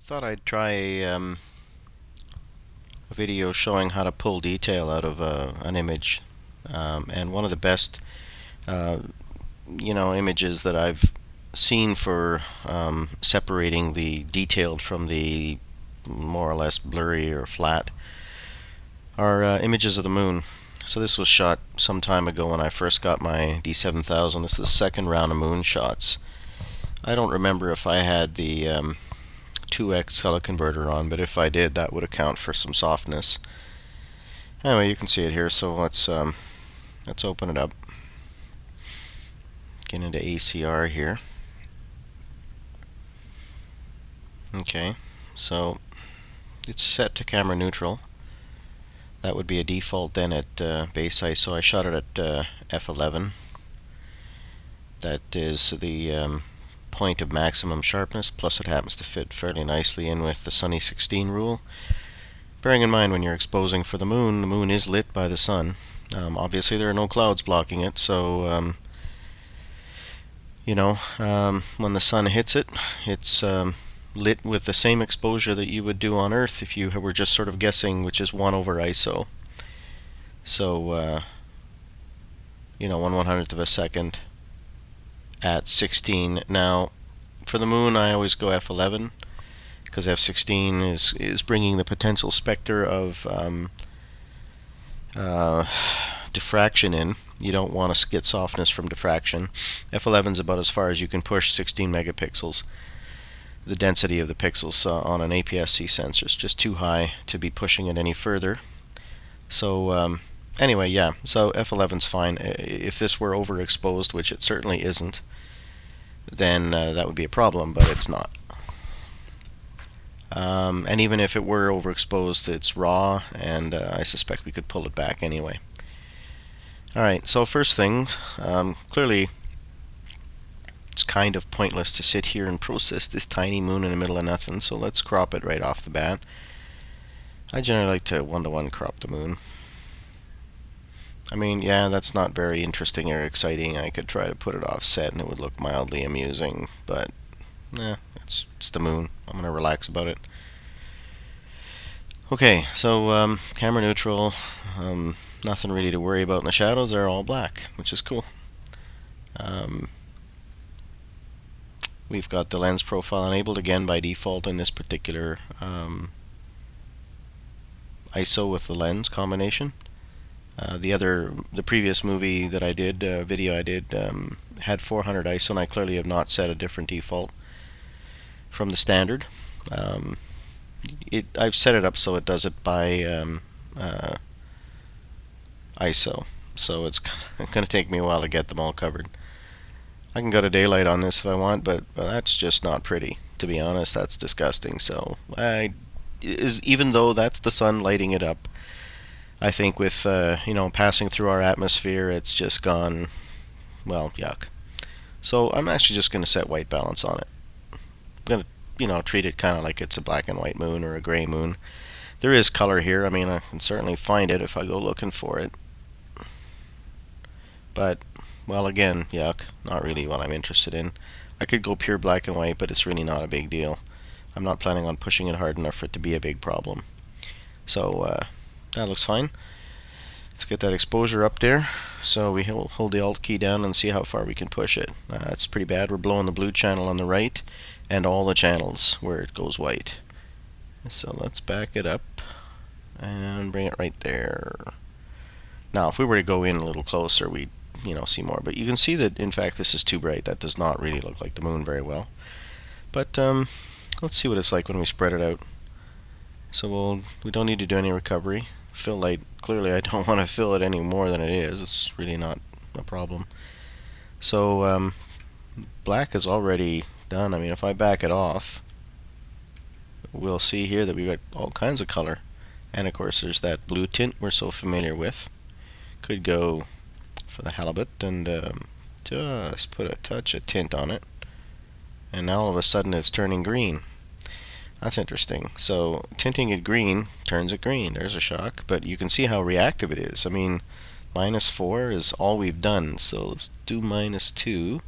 Thought I'd try a video showing how to pull detail out of an image, and one of the best uh, images that I've seen for separating the detailed from the more or less blurry or flat are images of the moon. So this was shot some time ago when I first got my D7000. This is the second round of moon shots. I don't remember if I had the 2x color converter on, but if I did, that would account for some softness. Anyway, you can see it here, so let's open it up. Get into ACR here. Okay, so it's set to camera neutral. That would be a default then at base ISO. I shot it at f11. That is the point of maximum sharpness, plus it happens to fit fairly nicely in with the Sunny 16 rule. Bearing in mind when you're exposing for the moon is lit by the sun. Obviously there are no clouds blocking it, so when the sun hits it, it's lit with the same exposure that you would do on Earth if you were just sort of guessing, which is 1 over ISO. So 1/100th of a second at 16. Now for the moon I always go f11 because f16 is bringing the potential specter of diffraction in. You don't want to get softness from diffraction. f11 is about as far as you can push 16 megapixels. The density of the pixels on an APS-C sensor is just too high to be pushing it any further. So anyway, yeah, so f11's fine. If this were overexposed, which it certainly isn't, then that would be a problem, but it's not. And even if it were overexposed, it's raw, and I suspect we could pull it back anyway. Alright, so first things, clearly it's kind of pointless to sit here and process this tiny moon in the middle of nothing, so let's crop it right off the bat. I generally like to 1:1 crop the moon. I mean, yeah, that's not very interesting or exciting. I could try to put it offset and it would look mildly amusing, but it's the moon. I'm going to relax about it. Okay, so camera neutral, nothing really to worry about in the shadows. They're all black, which is cool. We've got the lens profile enabled again by default in this particular ISO with the lens combination. The previous movie that I did, video I did, had 400 ISO, and I clearly have not set a different default from the standard. I've set it up so it does it by ISO, so it's going to take me a while to get them all covered. I can go to daylight on this if I want, but that's just not pretty. To be honest, that's disgusting. So even though that's the sun lighting it up, I think with passing through our atmosphere, it's just gone, well, yuck. So I'm actually just going to set white balance on it. I'm going to treat it kind of like it's a black and white moon or a gray moon. There is color here. I mean, I can certainly find it if I go looking for it. But, well, again, yuck, not really what I'm interested in. I could go pure black and white, but it's really not a big deal. I'm not planning on pushing it hard enough for it to be a big problem. So that looks fine. Let's get that exposure up there. So we hold the Alt key down and see how far we can push it. That's pretty bad. We're blowing the blue channel on the right and all the channels where it goes white. So let's back it up and bring it right there. Now if we were to go in a little closer, we'd see more, but you can see that in fact this is too bright. That does not really look like the moon very well. But let's see what it's like when we spread it out. So we don't need to do any recovery. Fill light, clearly I don't want to fill it any more than it is. It's really not a problem. So black is already done. I mean, if I back it off, we'll see here that we've got all kinds of color. And of course there's that blue tint we're so familiar with. Could go for the halibut and just put a touch of tint on it, and now all of a sudden it's turning green. That's interesting. So tinting it green turns it green. There's a shock, but you can see how reactive it is. I mean, -4 is all we've done, so let's do -2,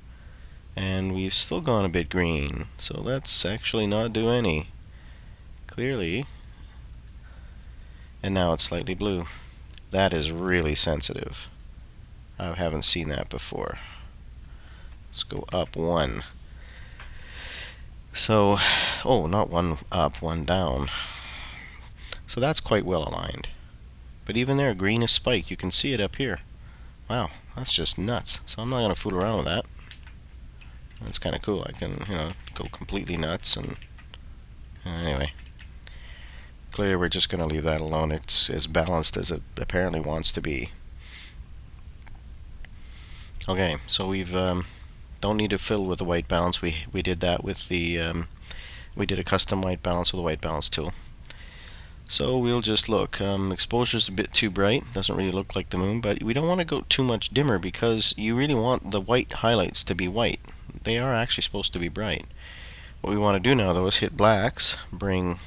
and we've still gone a bit green. So let's actually not do any. clearly, and now it's slightly blue. That is really sensitive. I haven't seen that before. Let's go up one. So, oh, not one up, one down. So that's quite well aligned. But even there, green is spiked. You can see it up here. Wow, that's just nuts. So I'm not going to fool around with that. That's kind of cool. I can, go completely nuts. And anyway, clearly we're just going to leave that alone. It's as balanced as it apparently wants to be. Okay, so we've don't need to fill with a white balance. We did that with the we did a custom white balance with a white balance tool. So we'll just look. Exposure's a bit too bright. Doesn't really look like the moon, but we don't want to go too much dimmer because you really want the white highlights to be white. They are actually supposed to be bright. What we want to do now, though, is hit blacks. Bring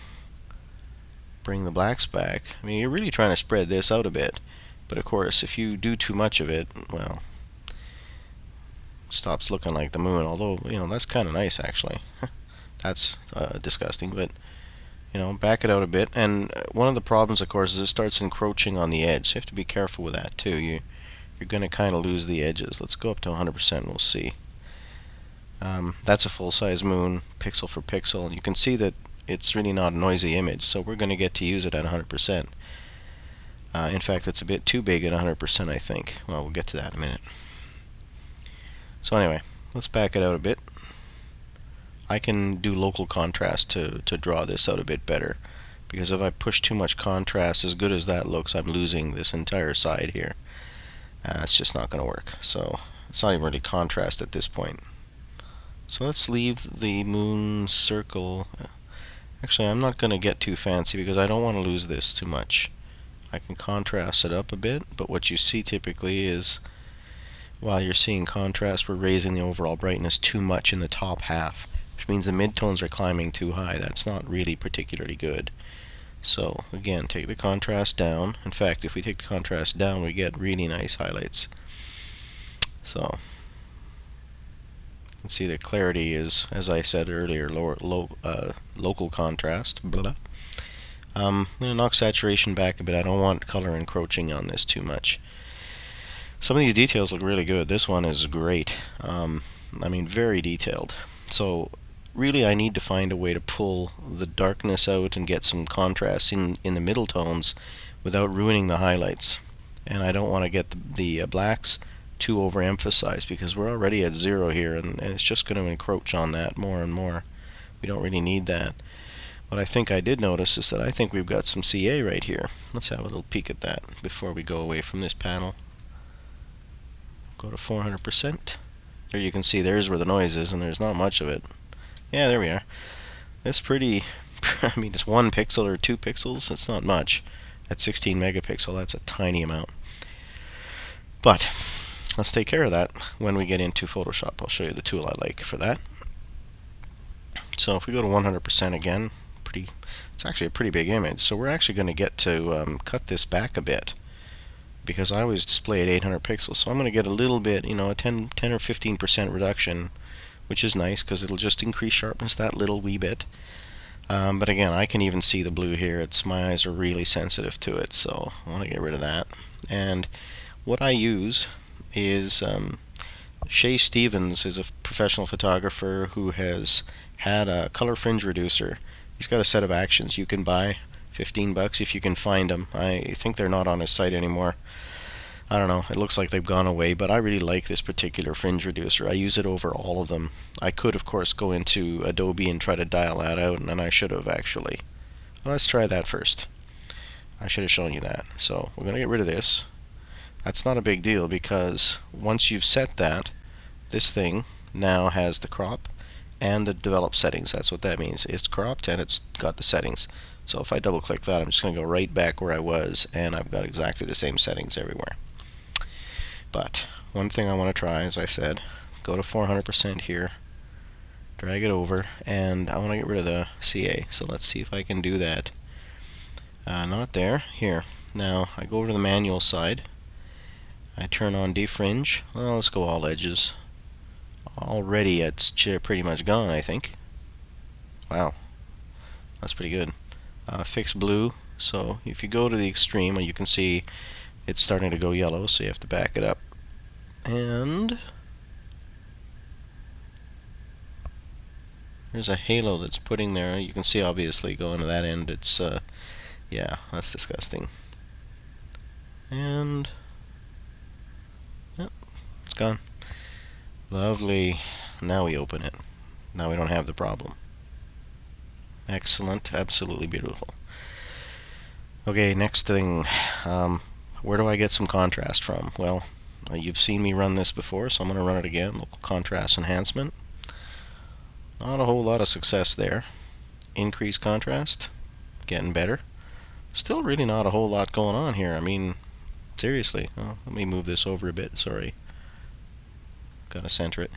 the blacks back. I mean, you're really trying to spread this out a bit, but of course, if you do too much of it, well, it stops looking like the moon. Although, that's kind of nice actually. That's disgusting, but back it out a bit. And one of the problems, of course, is it starts encroaching on the edge. So you have to be careful with that too. You're going to kind of lose the edges. Let's go up to 100% and we'll see. That's a full-size moon, pixel for pixel, and you can see that it's really not a noisy image, so we're going to get to use it at 100%. In fact, it's a bit too big at 100%, I think. Well, we'll get to that in a minute. So anyway, let's back it out a bit. I can do local contrast to draw this out a bit better, because if I push too much contrast, as good as that looks, I'm losing this entire side here. It's just not going to work. So it's not even really contrast at this point. So let's leave the moon circle. Actually, I'm not going to get too fancy because I don't want to lose this too much. I can contrast it up a bit, but what you see typically is, while you're seeing contrast, we're raising the overall brightness too much in the top half, which means the midtones are climbing too high. That's not really particularly good. So again, take the contrast down. In fact, if we take the contrast down, we get really nice highlights. So you can see the clarity is, as I said earlier, local contrast. Blah, blah. I'm going to knock saturation back a bit. I don't want color encroaching on this too much. Some of these details look really good. This one is great. I mean, very detailed. So really I need to find a way to pull the darkness out and get some contrast in the middle tones without ruining the highlights. And I don't want to get the blacks too overemphasized because we're already at 0 here, and it's just going to encroach on that more and more. We don't really need that. What I think I did notice is that I think we've got some CA right here. Let's have a little peek at that before we go away from this panel. Go to 400%. There you can see there's where the noise is, and there's not much of it. Yeah, there we are. It's pretty, I mean, it's 1 pixel or 2 pixels. It's not much. At 16 megapixel, that's a tiny amount. But let's take care of that when we get into Photoshop. I'll show you the tool I like for that. So if we go to 100% again, it's actually a pretty big image. So we're actually going to get to cut this back a bit, because I always display at 800 pixels. So I'm going to get a little bit, a 10 or 15% reduction, which is nice because it'll just increase sharpness that little wee bit. But again, I can even see the blue here. My eyes are really sensitive to it, so I want to get rid of that. And what I use is Shay Stevens is a professional photographer who has had a color fringe reducer. He's got a set of actions you can buy, $15 if you can find them. I think they're not on his site anymore. I don't know, it looks like they've gone away, but I really like this particular fringe reducer. I use it over all of them. I could, of course, go into Adobe and try to dial that out, and I should have actually. Well, let's try that first. I should have shown you that. So we're going to get rid of this. That's not a big deal because once you've set that, this thing now has the crop and the develop settings. That's what that means. It's cropped and it's got the settings. So if I double click that, I'm just going to go right back where I was, and I've got exactly the same settings everywhere. But one thing I want to try, as I said, go to 400% here, drag it over, and I want to get rid of the CA. So let's see if I can do that. Not there. Here. Now I go over to the manual side. I turn on defringe. Well, let's go all edges. Already it's pretty much gone, I think. Wow, that's pretty good. fix blue. So if you go to the extreme, you can see it's starting to go yellow, so you have to back it up. And there's a halo that's putting there. You can see obviously going to that end. It's yeah, that's disgusting. And yep, it's gone. Lovely. Now we open it. Now we don't have the problem. Excellent. Absolutely beautiful. Okay, next thing. Where do I get some contrast from? Well, you've seen me run this before, so I'm going to run it again. Local contrast enhancement. Not a whole lot of success there. Increase contrast. Getting better. Still really not a whole lot going on here. I mean, seriously. Oh, let me move this over a bit. Sorry. Gotta center it.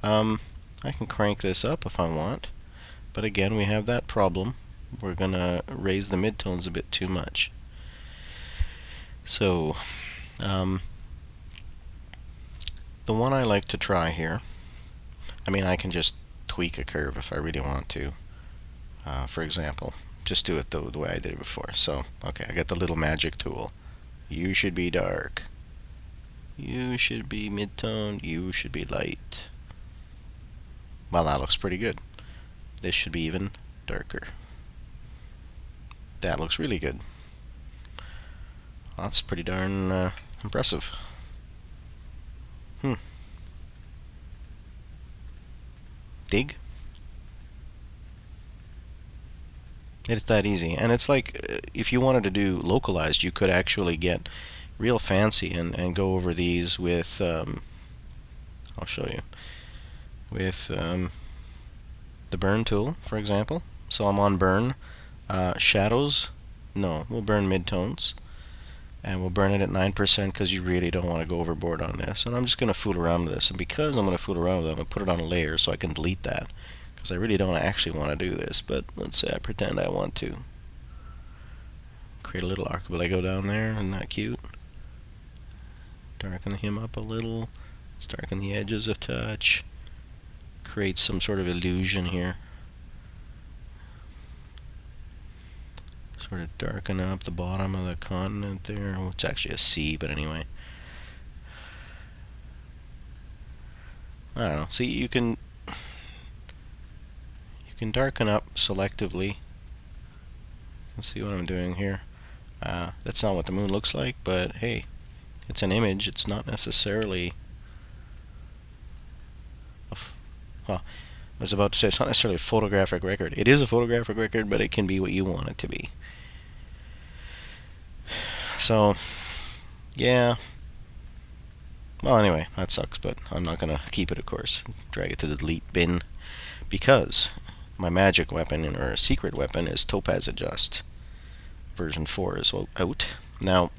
I can crank this up if I want. But again, we have that problem. We're going to raise the midtones a bit too much. So, the one I like to try here, I mean, I can just tweak a curve if I really want to. For example, just do it the way I did it before. So, okay, I got the little magic tool. You should be dark. You should be mid-tone. You should be light. Well, that looks pretty good. This should be even darker. That looks really good. That's pretty darn impressive. Dig? It's that easy. And it's like, if you wanted to do localized, you could actually get real fancy and go over these with, I'll show you, with the burn tool, for example. So I'm on burn. Shadows, no, we'll burn midtones. And we'll burn it at 9% because you really don't want to go overboard on this. And I'm just going to fool around with this. And because I'm going to fool around with it, I'm going to put it on a layer so I can delete that. Because I really don't actually want to do this. But let's say I pretend I want to. Create a little archipelago down there. Isn't that cute? Darken him up a little. Let's darken the edges a touch. Create some sort of illusion here. Sort of darken up the bottom of the continent there. Well, it's actually a sea, but anyway. I don't know. See, you can darken up selectively. You can see what I'm doing here. That's not what the moon looks like, but hey, it's an image. It's not necessarily. Well, I was about to say it's not necessarily a photographic record. It is a photographic record, but it can be what you want it to be. So, yeah. Well, anyway, that sucks, but I'm not going to keep it, of course. Drag it to the delete bin, because my magic weapon, or secret weapon, is topaz adjust. Version 4 is out. Now,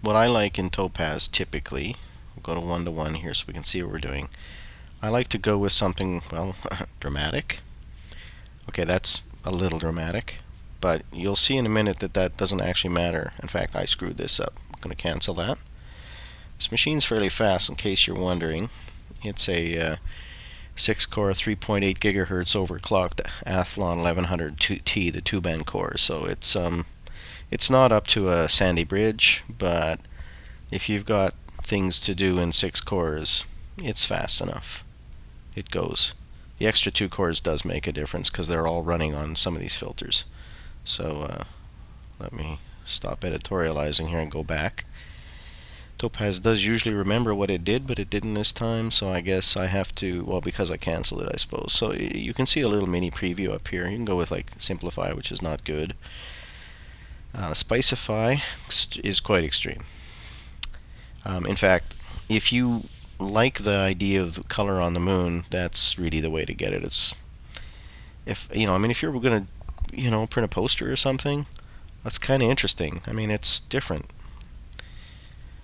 what I like in topaz typically, we'll go to 1 to 1 here so we can see what we're doing. I like to go with something, well, dramatic. Okay, that's a little dramatic. But you'll see in a minute that that doesn't actually matter. In fact, I screwed this up. I'm going to cancel that. This machine's fairly fast, in case you're wondering. It's a 6-core, 3.8 gigahertz overclocked Athlon 1100T, the 2-band core. So it's not up to a Sandy Bridge, but if you've got things to do in 6 cores, it's fast enough. It goes. The extra 2 cores does make a difference because they're all running on some of these filters. So let me stop editorializing here and go back. Topaz does usually remember what it did, but it didn't this time, so I guess I have to, well, because I canceled it, I suppose. So you can see a little mini preview up here. You can go with like Simplify, which is not good. Spicify is quite extreme. In fact, if you like the idea of the color on the moon, that's really the way to get it. It's, if I mean, if you're gonna print a poster or something, that's kind of interesting. I mean, it's different.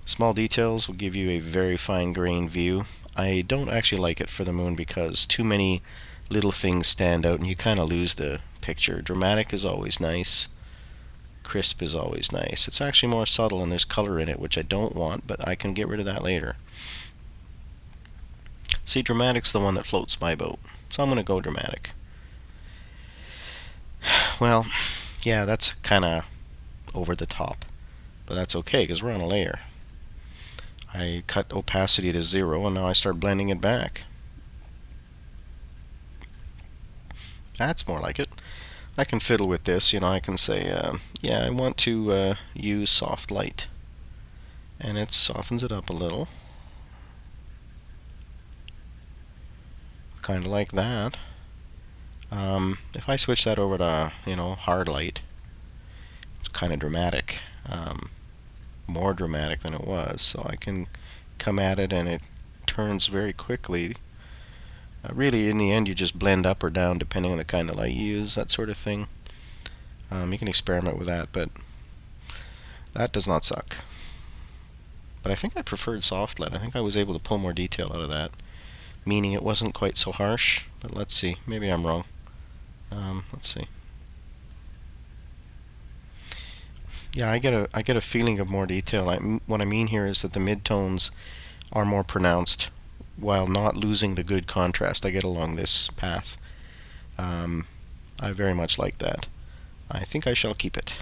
Small details will give you a very fine-grained view. I don't actually like it for the moon because too many little things stand out and you kind of lose the picture. Dramatic is always nice. Crisp is always nice. It's actually more subtle and there's color in it, which I don't want, but I can get rid of that later. See, dramatic's the one that floats my boat, so I'm going to go dramatic. Well, yeah, that's kind of over the top, but that's okay because we're on a layer. I cut opacity to 0 and now I start blending it back. That's more like it. I can fiddle with this, you know, I can say, yeah, I want to use soft light. And it softens it up a little. Kind of like that. If I switch that over to, you know, hard light, it's kind of dramatic. More dramatic than it was. So I can come at it and it turns very quickly. Really, in the end, you just blend up or down depending on the kind of light you use, that sort of thing. You can experiment with that, but that does not suck. But I think I preferred soft light. I think I was able to pull more detail out of that, meaning it wasn't quite so harsh. But let's see. Maybe I'm wrong. Let's see. Yeah, I get a feeling of more detail. What I mean here is that the midtones are more pronounced while not losing the good contrast I get along this path. I very much like that. I think I shall keep it.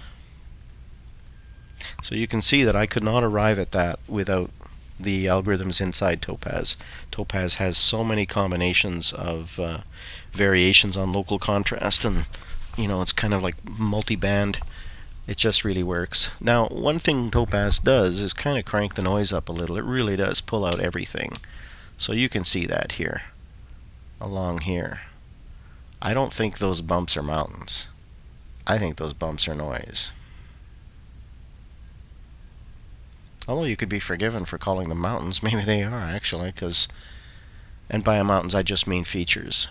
So you can see that I could not arrive at that without the algorithms inside Topaz. Topaz has so many combinations of variations on local contrast, and you know, it's kind of like multi-band. It just really works. Now, one thing Topaz does is kind of crank the noise up a little. It really does pull out everything. So you can see that here, along here. I don't think those bumps are mountains. I think those bumps are noise. Although you could be forgiven for calling them mountains. Maybe they are, actually, because... And by mountains, I just mean features.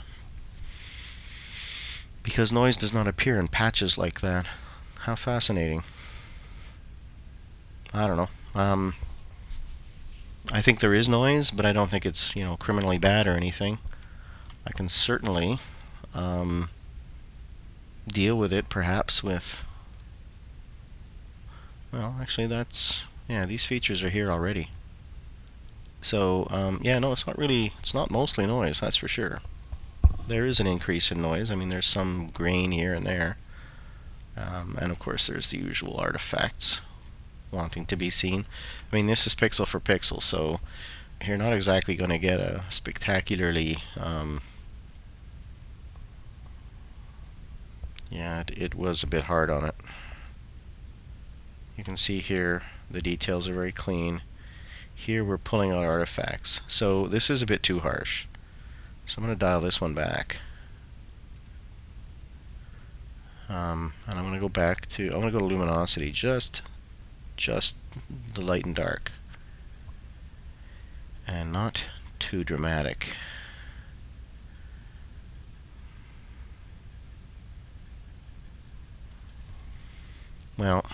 Because noise does not appear in patches like that. How fascinating. I don't know. I think there is noise, but I don't think it's, you know, criminally bad or anything. I can certainly deal with it, perhaps, with... Well, actually, that's... Yeah, these features are here already. So, yeah, no, it's not mostly noise, that's for sure. There is an increase in noise. I mean, there's some grain here and there. And of course, there's the usual artifacts wanting to be seen. I mean, this is pixel for pixel, so you're not exactly going to get a spectacularly... yeah, it was a bit hard on it. You can see here the details are very clean. Here we're pulling out artifacts. So this is a bit too harsh. So I'm going to dial this one back. And I'm going to go back to, I'm going to go to luminosity, just the light and dark. And not too dramatic. Well,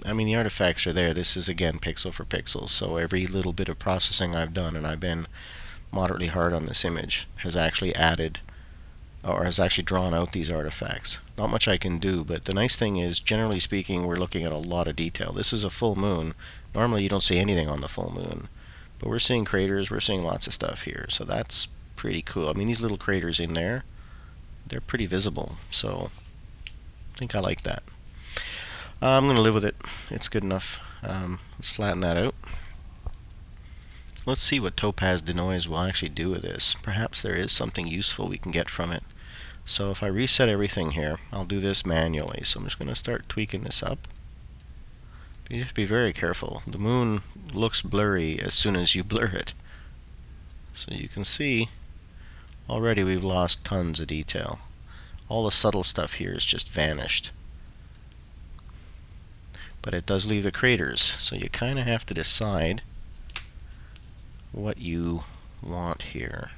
I mean, the artifacts are there. This is, again, pixel for pixel, so every little bit of processing I've done, and I've been moderately hard on this image, has actually added, or has actually drawn out these artifacts. Not much I can do, but the nice thing is, generally speaking, we're looking at a lot of detail. This is a full moon. Normally you don't see anything on the full moon, but we're seeing craters, we're seeing lots of stuff here, so that's pretty cool. I mean, these little craters in there, they're pretty visible, so I think I like that. I'm going to live with it. It's good enough. Let's flatten that out. Let's see what Topaz Denoise will actually do with this. Perhaps there is something useful we can get from it. So if I reset everything here, I'll do this manually. So I'm just going to start tweaking this up. But you have to be very careful. The moon looks blurry as soon as you blur it. So you can see already we've lost tons of detail. All the subtle stuff here is just vanished. But it does leave the craters, so you kind of have to decide what you want here.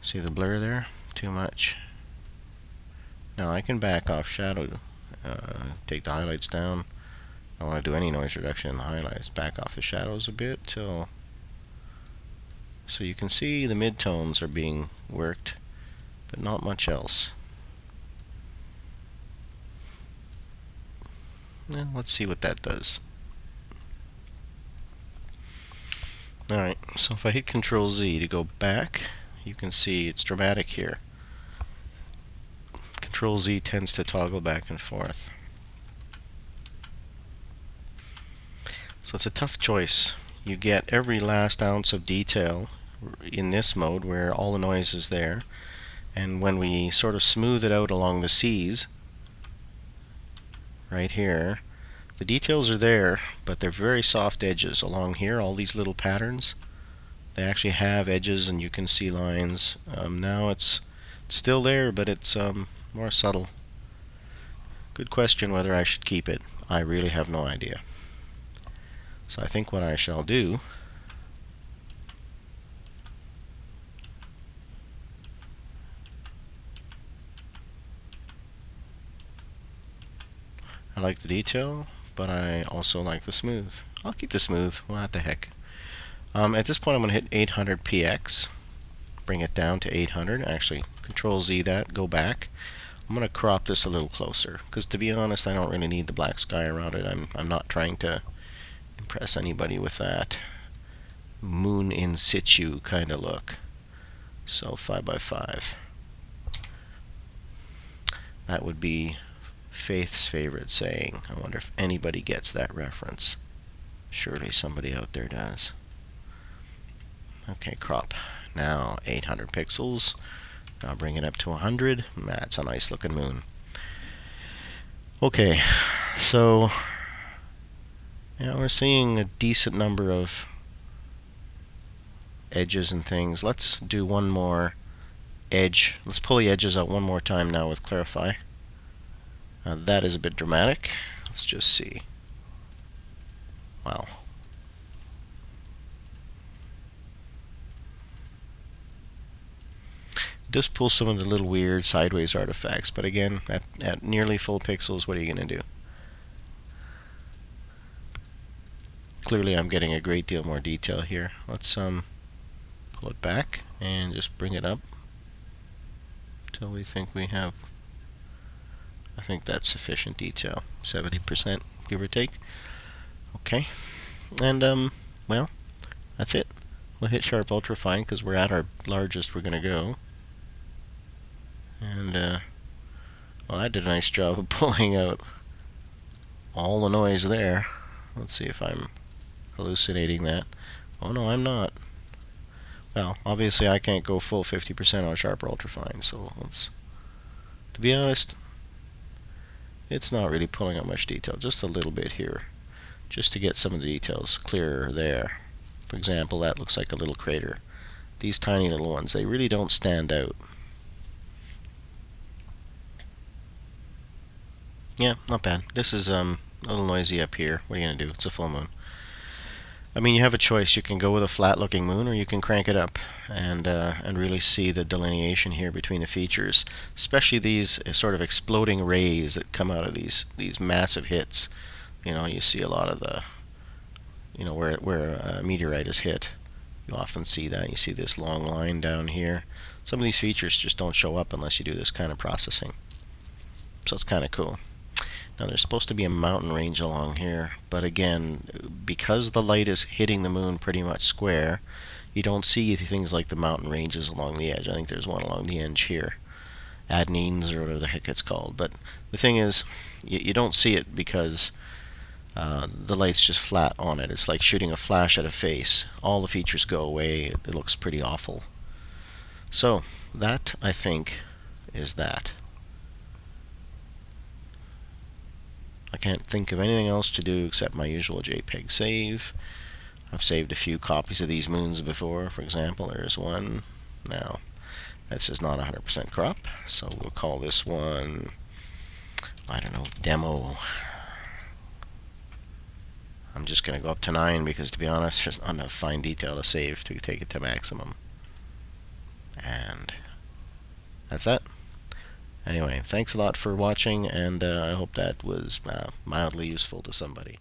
See the blur there? Too much. Now I can back off shadow, take the highlights down. I don't want to do any noise reduction in the highlights. Back off the shadows a bit till... So you can see the midtones are being worked, but not much else. Well, let's see what that does. Alright, so if I hit Control Z to go back, you can see it's dramatic here. Control Z tends to toggle back and forth. So it's a tough choice. You get every last ounce of detail in this mode where all the noise is there, and when we sort of smooth it out along the C's right here, the details are there, but they're very soft edges along here. All these little patterns, they actually have edges and you can see lines. Now it's still there, but it's more subtle. Good question whether I should keep it. I really have no idea. So I think what I shall do I like the detail, but I also like the smooth. I'll keep the smooth. What the heck. At this point I'm going to hit 800 px, bring it down to 800. Actually, Control Z that, go back. I'm going to crop this a little closer, because to be honest I don't really need the black sky around it. I'm not trying to impress anybody with that moon in situ kind of look. So 5x5. That would be Faith's favorite saying. I wonder if anybody gets that reference. Surely somebody out there does. Okay, crop. Now 800 pixels. Now bring it up to 100. That's a nice looking moon. Okay, so yeah, we're seeing a decent number of edges and things. Let's do one more edge. Let's pull the edges out one more time now with Clarify. That is a bit dramatic. Let's just see. Wow. It does pull some of the little weird sideways artifacts, but again, at nearly full pixels, what are you going to do? Clearly I'm getting a great deal more detail here. Let's pull it back and just bring it up until we think we have, I think that's sufficient detail, 70% give or take. Okay, and well, that's it. We'll hit sharp ultra fine because we're at our largest we're gonna go. And well, that did a nice job of pulling out all the noise there. Let's see if I'm hallucinating that. Oh no, I'm not. Well, obviously I can't go full 50% on sharp or ultrafine, so let's, to be honest, it's not really pulling out much detail, just a little bit here, just to get some of the details clearer there. For example, that looks like a little crater. These tiny little ones, they really don't stand out. Yeah, not bad. This is a little noisy up here. What are you going to do? It's a full moon. I mean, you have a choice. You can go with a flat-looking moon, or you can crank it up and really see the delineation here between the features, especially these sort of exploding rays that come out of these massive hits. You know, you see a lot of the, you know, where a meteorite is hit. You often see that. You see this long line down here. Some of these features just don't show up unless you do this kind of processing. So it's kind of cool. Now there's supposed to be a mountain range along here, but again, because the light is hitting the moon pretty much square, you don't see things like the mountain ranges along the edge. I think there's one along the edge here, adenines or whatever the heck it's called. But the thing is, you don't see it because the light's just flat on it. It's like shooting a flash at a face. All the features go away. It looks pretty awful. So that, I think, is that. I can't think of anything else to do except my usual JPEG save. I've saved a few copies of these moons before. For example, there's one. Now, this is not 100% crop, so we'll call this one, I don't know, demo. I'm just going to go up to 9 because, to be honest, there's not enough fine detail to save to take it to maximum. And that's that. Anyway, thanks a lot for watching, and I hope that was mildly useful to somebody.